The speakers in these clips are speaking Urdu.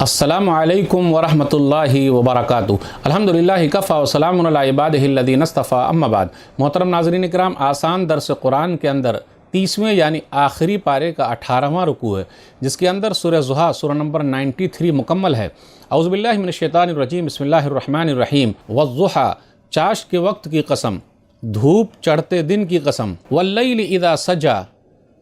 السلام علیکم ورحمۃ اللہ وبرکاتہ۔ الحمدللہ کفا وسلام علی عبادہ الذین اصطفیٰ، اما بعد۔ محترم ناظرین کرام، آسان درس قرآن کے اندر 30ویں یعنی آخری پارے کا 18واں رکوع ہے، جس کے اندر سورہ ضحیٰ سورہ نمبر 93 مکمل ہے۔ اعوذ باللہ من الشیطان الرجیم، بسم اللہ الرحمن الرحیم۔ والضحیٰ، چاشت کے وقت کی قسم، دھوپ چڑھتے دن کی قسم، واللیل اذا سجا،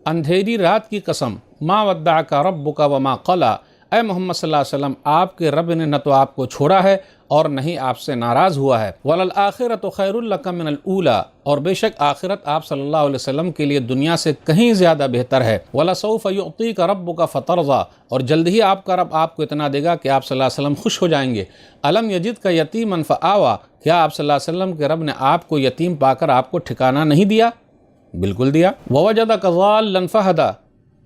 اندھیری رات کی قسم، ما ودعک ربک وما قلی، اے محمد صلی اللہ علیہ وسلم، آپ کے رب نے نہ تو آپ کو چھوڑا ہے اور نہ ہی آپ سے ناراض ہوا ہے۔ وَلَلْآخِرَةُ خَيْرٌ لَكَ مِنَ الْأُولَىٰ، اور بے شک آخرت آپ صلی اللہ علیہ وسلم کے لیے دنیا سے کہیں زیادہ بہتر ہے۔ وَلَسَوْفَ يُعْطِيكَ رَبُّكَ فَتَرْضَىٰ، اور جلد ہی آپ کا رب آپ کو اتنا دے گا کہ آپ صلی اللہ علیہ وسلم خوش ہو جائیں گے۔ أَلَمْ يَجِدْكَ يَتِيمًا فَآوَىٰ، کیا آپ صلی اللہ علیہ وسلم کے رب نے آپ کو یتیم پا کر آپ کو ٹھکانہ نہیں دیا؟ بالکل دیا۔ وَوَجَدَكَ ضَالًّا فَهَدَىٰ،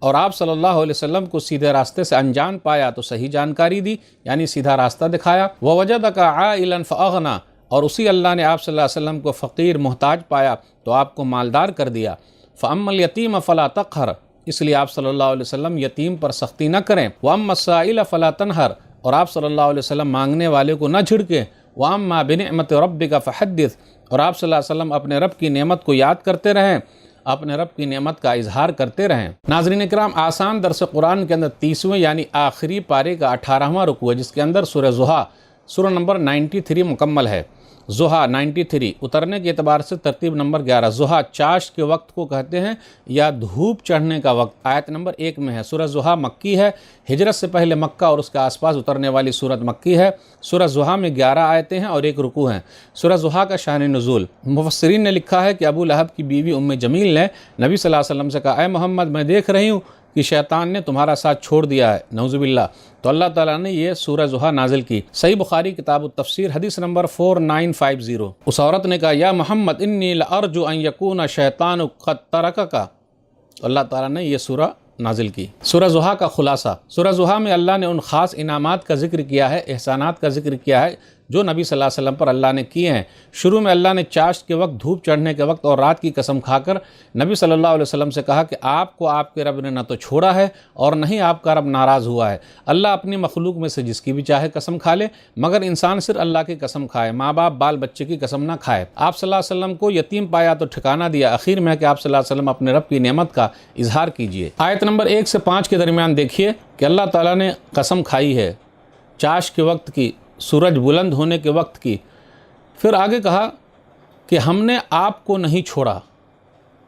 اور آپ صلی اللہ علیہ وسلم کو سیدھے راستے سے انجان پایا تو صحیح جانکاری دی، یعنی سیدھا راستہ دکھایا۔ وَوَجَدَكَ عَائِلًا فَأَغْنَىٰ، اور اسی اللہ نے آپ صلی اللہ علیہ وسلم کو فقیر محتاج پایا تو آپ کو مالدار کر دیا۔ فَأَمَّا الْيَتِيمَ فَلَا تَقْهَرْ، اس لیے آپ صلی اللہ علیہ وسلم یتیم پر سختی نہ کریں۔ وَأَمَّا السَّائِلَ فَلَا تَنْهَرْ، اور آپ صلی اللہ علیہ وسلم مانگنے والے کو نہ جھڑکیں۔ وَأَمَّا بِنِعْمَةِ رَبِّكَ فَحَدِّثْ، اور آپ صلی اللہ علیہ وسلم اپنے رب کی نعمت کو یاد کرتے رہیں، اپنے رب کی نعمت کا اظہار کرتے رہیں۔ ناظرین اکرام، آسان درس قرآن کے اندر 30ویں یعنی آخری پارے کا 18واں رکوع ہے، جس کے اندر سورہ ضحیٰ سورہ نمبر 93 مکمل ہے۔ ضحیٰ 93 اترنے کے اعتبار سے ترتیب نمبر 11۔ ضحیٰ چاشت کے وقت کو کہتے ہیں یا دھوپ چڑھنے کا وقت، آیت نمبر 1 میں ہے۔ سورہ ضحیٰ مکی ہے، ہجرت سے پہلے مکہ اور اس کے آس پاس اترنے والی سورت مکی ہے۔ سورہ ضحیٰ میں 11 آیتیں ہیں اور 1 رکوع ہیں۔ سورہ ضحیٰ کا شان نزول، مفسرین نے لکھا ہے کہ ابو لہب کی بیوی ام جمیل نے نبی صلی اللہ علیہ وسلم سے کہا، اے محمد، میں دیکھ رہی ہوں کہ شیطان نے تمہارا ساتھ چھوڑ دیا ہے، نعوذ باللہ۔ تو اللہ تعالیٰ نے یہ سورہ ضحیٰ نازل کی۔ صحیح بخاری کتاب التفسیر حدیث نمبر 4950۔ اس عورت نے کہا، یا محمد انی لارجو ان یکون الشیطان قد ترکک، اللہ تعالیٰ نے یہ سورہ نازل کی۔ سورہ ضحیٰ کا خلاصہ، سورہ ضحیٰ میں اللہ نے ان خاص انعامات کا ذکر کیا ہے، احسانات کا ذکر کیا ہے جو نبی صلی اللہ علیہ وسلم پر اللہ نے کیے ہیں۔ شروع میں اللہ نے چاشت کے وقت، دھوپ چڑھنے کے وقت اور رات کی قسم کھا کر نبی صلی اللہ علیہ وسلم سے کہا کہ آپ کو آپ کے رب نے نہ تو چھوڑا ہے اور نہ ہی آپ کا رب ناراض ہوا ہے۔ اللہ اپنی مخلوق میں سے جس کی بھی چاہے قسم کھا لے، مگر انسان صرف اللہ کی قسم کھائے، ماں باپ بال بچے کی قسم نہ کھائے۔ آپ صلی اللہ علیہ وسلم کو یتیم پایا تو ٹھکانہ دیا، اخیر میں ہے کہ آپ صلی اللہ علیہ وسلم اپنے رب کی نعمت کا اظہار کیجئے۔ آیت نمبر 1 سے 5 کے درمیان دیکھیے کہ اللہ تعالیٰ نے قسم کھائی ہے چاشت کے وقت کی، سورج بلند ہونے کے وقت کی، پھر آگے کہا کہ ہم نے آپ کو نہیں چھوڑا،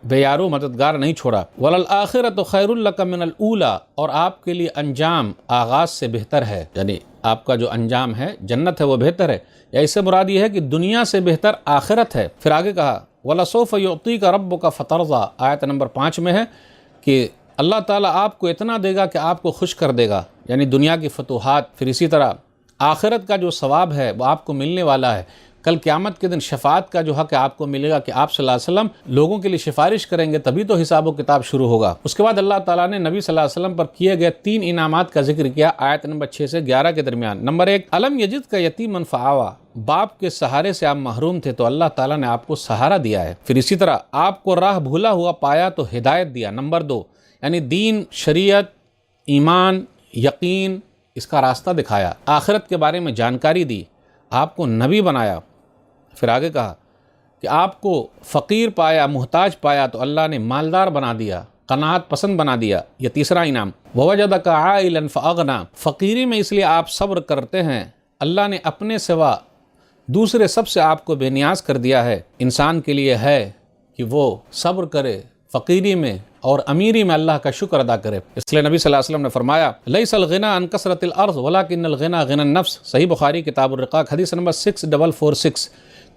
بے یارو مددگار نہیں چھوڑا۔ وَلَلْآخِرَةُ خَيْرٌ لَكَ مِنَ الْأُولَىٰ، اور آپ کے لیے انجام آغاز سے بہتر ہے، یعنی آپ کا جو انجام ہے جنت ہے وہ بہتر ہے، یا اس سے مراد یہ ہے کہ دنیا سے بہتر آخرت ہے۔ پھر آگے کہا وَلَسَوْفَ يُعْطِيكَ رَبُّكَ فَتَرْضَىٰ، آیت نمبر 5 میں ہے کہ اللہ تعالیٰ آپ کو اتنا دے گا کہ آپ کو خوش کر دے گا، یعنی دنیا کی فتوحات۔ پھر اسی طرح آخرت کا جو ثواب ہے وہ آپ کو ملنے والا ہے۔ کل قیامت کے دن شفاعت کا جو حق ہے آپ کو ملے گا کہ آپ صلی اللہ علیہ وسلم لوگوں کے لیے سفارش کریں گے، تبھی تو حساب و کتاب شروع ہوگا۔ اس کے بعد اللہ تعالیٰ نے نبی صلی اللہ علیہ وسلم پر کیے گئے 3 انعامات کا ذکر کیا، آیت نمبر 6 سے 11 کے درمیان۔ نمبر 1، الم یجدک یتیما فآویٰ، باپ کے سہارے سے آپ محروم تھے تو اللہ تعالیٰ نے آپ کو سہارا دیا ہے۔ پھر اسی طرح آپ کو راہ بھولا ہوا پایا تو ہدایت دیا۔ نمبر 2، یعنی دین، شریعت، ایمان، یقین، اس کا راستہ دکھایا، آخرت کے بارے میں جانکاری دی، آپ کو نبی بنایا۔ پھر آگے کہا کہ آپ کو فقیر پایا، محتاج پایا تو اللہ نے مالدار بنا دیا، قناعت پسند بنا دیا۔ یہ تیسرا انعام۔ وَوَجَدَكَ عَائِلًا فَأَغْنَىٰ، فقیری میں اس لیے آپ صبر کرتے ہیں، اللہ نے اپنے سوا دوسرے سب سے آپ کو بے نیاز کر دیا ہے۔ انسان کے لیے ہے کہ وہ صبر کرے فقیری میں اور امیری میں اللہ کا شکر ادا کرے۔ اس لیے نبی صلی اللہ علیہ وسلم نے فرمایا، لیس الغنی عن کثرت الارض ولکن الغنی غنی النفس، صحیح بخاری کتاب الرقاق حدیث نمبر 6446،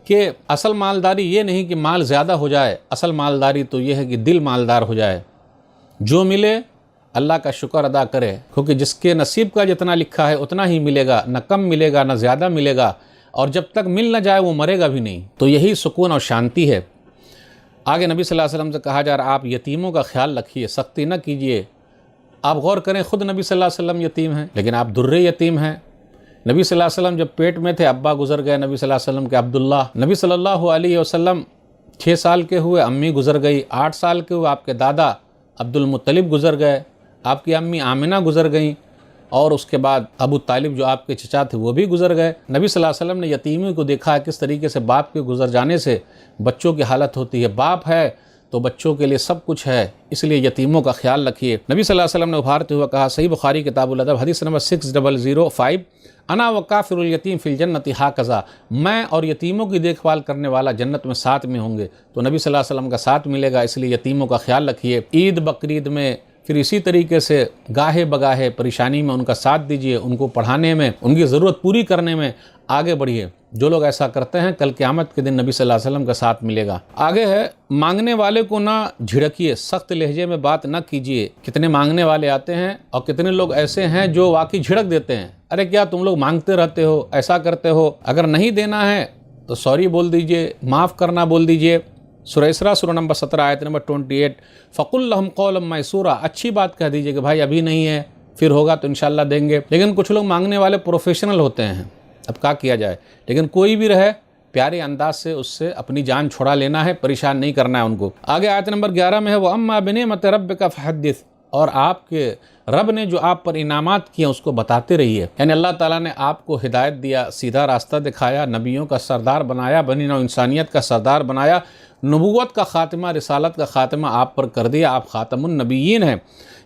کہ اصل مالداری یہ نہیں کہ مال زیادہ ہو جائے، اصل مالداری تو یہ ہے کہ دل مالدار ہو جائے، جو ملے اللہ کا شکر ادا کرے، کیونکہ جس کے نصیب کا جتنا لکھا ہے اتنا ہی ملے گا، نہ کم ملے گا نہ زیادہ ملے گا، اور جب تک مل نہ جائے وہ مرے گا بھی نہیں۔ تو یہی سکون اور شانتی ہے۔ آگے نبی صلی اللہ علیہ وسلم سے کہا جا رہا، آپ یتیموں کا خیال رکھیے، سختی نہ کیجیے۔ آپ غور کریں، خود نبی صلی اللہ علیہ وسلم یتیم ہیں، لیکن آپ درے یتیم ہیں۔ نبی صلی اللہ علیہ وسلم جب پیٹ میں تھے ابا گزر گئے نبی صلی اللہ علیہ وسلم کے عبداللہ۔ نبی صلی اللہ علیہ وسلم 6 سال کے ہوئے امی گزر گئی، 8 سال کے ہوئے آپ کے دادا عبد المطلب گزر گئے، آپ کی امی آمنہ گزر گئیں، اور اس کے بعد ابو طالب جو آپ کے چچا تھے وہ بھی گزر گئے۔ نبی صلی اللہ علیہ وسلم نے یتیمی کو دیکھا کس طریقے سے باپ کے گزر جانے سے بچوں کی حالت ہوتی ہے۔ باپ ہے تو بچوں کے لیے سب کچھ ہے، اس لیے یتیموں کا خیال رکھیے۔ نبی صلی اللہ علیہ وسلم نے ابھارتے ہوئے کہا، صحیح بخاری کتاب الادب حدیث نمبر 6005، انا وکافر الیتیم فی الجنت ہاکذا، میں اور یتیموں کی دیکھ بھال کرنے والا جنت میں ساتھ میں ہوں گے۔ تو نبی صلی اللہ علیہ وسلم کا ساتھ ملے گا، اس لیے یتیموں کا خیال رکھیے۔ عید بقرعید میں پھر اسی طریقے سے گاہے بگاہے پریشانی میں ان کا ساتھ دیجیے، ان کو پڑھانے میں، ان کی ضرورت پوری کرنے میں آگے بڑھیے۔ جو لوگ ایسا کرتے ہیں کل قیامت کے دن نبی صلی اللہ علیہ وسلم کا ساتھ ملے گا۔ آگے ہے، مانگنے والے کو نہ جھڑکیے، سخت لہجے میں بات نہ کیجیے۔ کتنے مانگنے والے آتے ہیں اور کتنے لوگ ایسے ہیں جو واقعی جھڑک دیتے ہیں، ارے کیا تم لوگ مانگتے رہتے ہو، ایسا کرتے ہو، اگر نہیں دینا ہے تو سوری بول دیجیے، معاف کرنا بول دیجیے۔ سورہ اسراء سورہ نمبر 17 آیت نمبر 28، فَقُلْ لَهُمْ قَوْلًا مَيْسُورًا، اچھی بات کہہ دیجیے کہ بھائی ابھی نہیں ہے، پھر ہوگا تو انشاءاللہ دیں گے۔ لیکن کچھ لوگ مانگنے والے پروفیشنل ہوتے ہیں، اب کیا کیا جائے، لیکن کوئی بھی رہے پیارے انداز سے اس سے اپنی جان چھڑا لینا ہے، پریشان نہیں کرنا ہے ان کو۔ آگے آیت نمبر 11 میں ہے، وَأَمَّا بِنِعْمَةِ رَبِّكَ فَحَدِّثْ، اور آپ کے رب نے جو آپ پر انعامات کیے اس کو بتاتے رہیے۔ یعنی اللہ تعالیٰ نے آپ کو ہدایت دیا، سیدھا راستہ دکھایا، نبیوں کا سردار بنایا، بنی نوع انسانیت کا سردار بنایا، نبوت کا خاتمہ، رسالت کا خاتمہ آپ پر کر دیا، آپ خاتم النبیین ہیں۔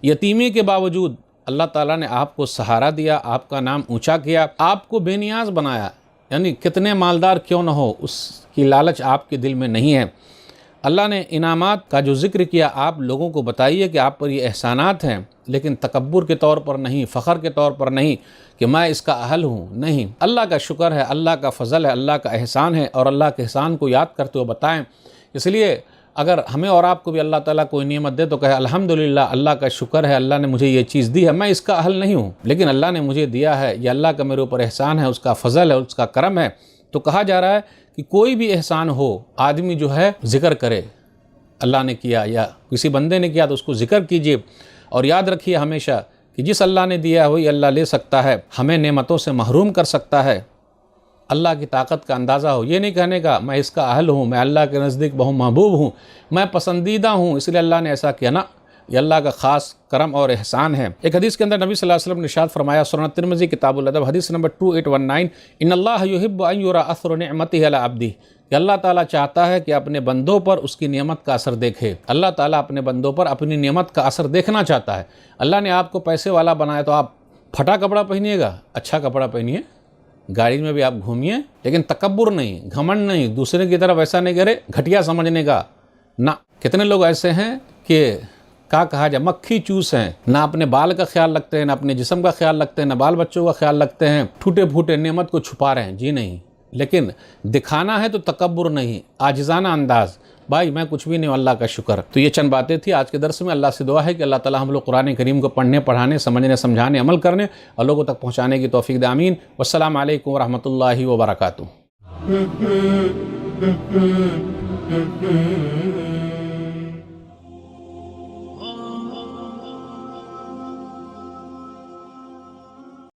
یتیمی کے باوجود اللہ تعالیٰ نے آپ کو سہارا دیا، آپ کا نام اونچا کیا، آپ کو بے نیاز بنایا، یعنی کتنے مالدار کیوں نہ ہو اس کی لالچ آپ کے دل میں نہیں ہے۔ اللہ نے انعامات کا جو ذکر کیا، آپ لوگوں کو بتائیے کہ آپ پر یہ احسانات ہیں، لیکن تکبر کے طور پر نہیں، فخر کے طور پر نہیں کہ میں اس کا اہل ہوں، نہیں۔ اللہ کا شکر ہے، اللہ کا فضل ہے، اللہ کا احسان ہے، اور اللہ کے احسان کو یاد کرتے ہوئے بتائیں۔ اس لیے اگر ہمیں اور آپ کو بھی اللہ تعالیٰ کوئی نعمت دے تو کہے الحمدللہ، اللہ کا شکر ہے، اللہ نے مجھے یہ چیز دی ہے، میں اس کا اہل نہیں ہوں لیکن اللہ نے مجھے دیا ہے، یہ اللہ کا میرے اوپر احسان ہے، اس کا فضل ہے، اس کا کرم ہے۔ تو کہا جا رہا ہے کہ کوئی بھی احسان ہو، آدمی جو ہے ذکر کرے، اللہ نے کیا یا کسی بندے نے کیا تو اس کو ذکر کیجیے، اور یاد رکھیے ہمیشہ کہ جس اللہ نے دیا ہے وہی اللہ لے سکتا ہے، ہمیں نعمتوں سے محروم کر سکتا ہے۔ اللہ کی طاقت کا اندازہ ہو، یہ نہیں کہنے کا میں اس کا اہل ہوں، میں اللہ کے نزدیک بہت محبوب ہوں، میں پسندیدہ ہوں اس لیے اللہ نے ایسا کیا، نا، یہ اللہ کا خاص کرم اور احسان ہے۔ ایک حدیث کے اندر نبی صلی اللہ علیہ وسلم نے ارشاد فرمایا، سنن ترمذی کتاب الادب حدیث نمبر 2819، ان اللہ یحب ان یری اثر نعمتہ علی عبدہ، کہ اللہ تعالیٰ چاہتا ہے کہ اپنے بندوں پر اس کی نعمت کا اثر دیکھے۔ اللہ تعالیٰ اپنے بندوں پر اپنی نعمت کا اثر دیکھنا چاہتا ہے۔ اللہ نے آپ کو پیسے والا بنایا تو آپ پھٹا کپڑا پہنیے گا، اچھا کپڑا پہنیے، گاڑی میں بھی آپ گھومیے، لیکن تکبر نہیں، گھمنڈ نہیں، دوسرے کی طرف ایسا نہیں کرے گھٹیا سمجھنے کا، نہ۔ کتنے لوگ ایسے ہیں کہ کیا کہا جائے، مکھی چوس ہیں، نہ اپنے بال کا خیال رکھتے ہیں، نہ اپنے جسم کا خیال رکھتے ہیں، نہ بال بچوں کا خیال رکھتے ہیں، ٹوٹے پھوٹے نعمت کو چھپا رہے ہیں، جی نہیں۔ لیکن دکھانا ہے تو تکبر نہیں، عاجزانہ انداز، بھائی میں کچھ بھی نہیں ہوں، اللہ کا شکر۔ تو یہ چند باتیں تھی آج کے درس میں۔ اللہ سے دعا ہے کہ اللہ تعالیٰ ہم لوگ قرآن کریم کو پڑھنے، پڑھانے، سمجھنے، سمجھانے، عمل کرنے اور لوگوں تک پہنچانے کی توفیق دے، آمین۔ والسلام علیکم ورحمۃ اللہ وبرکاتہ۔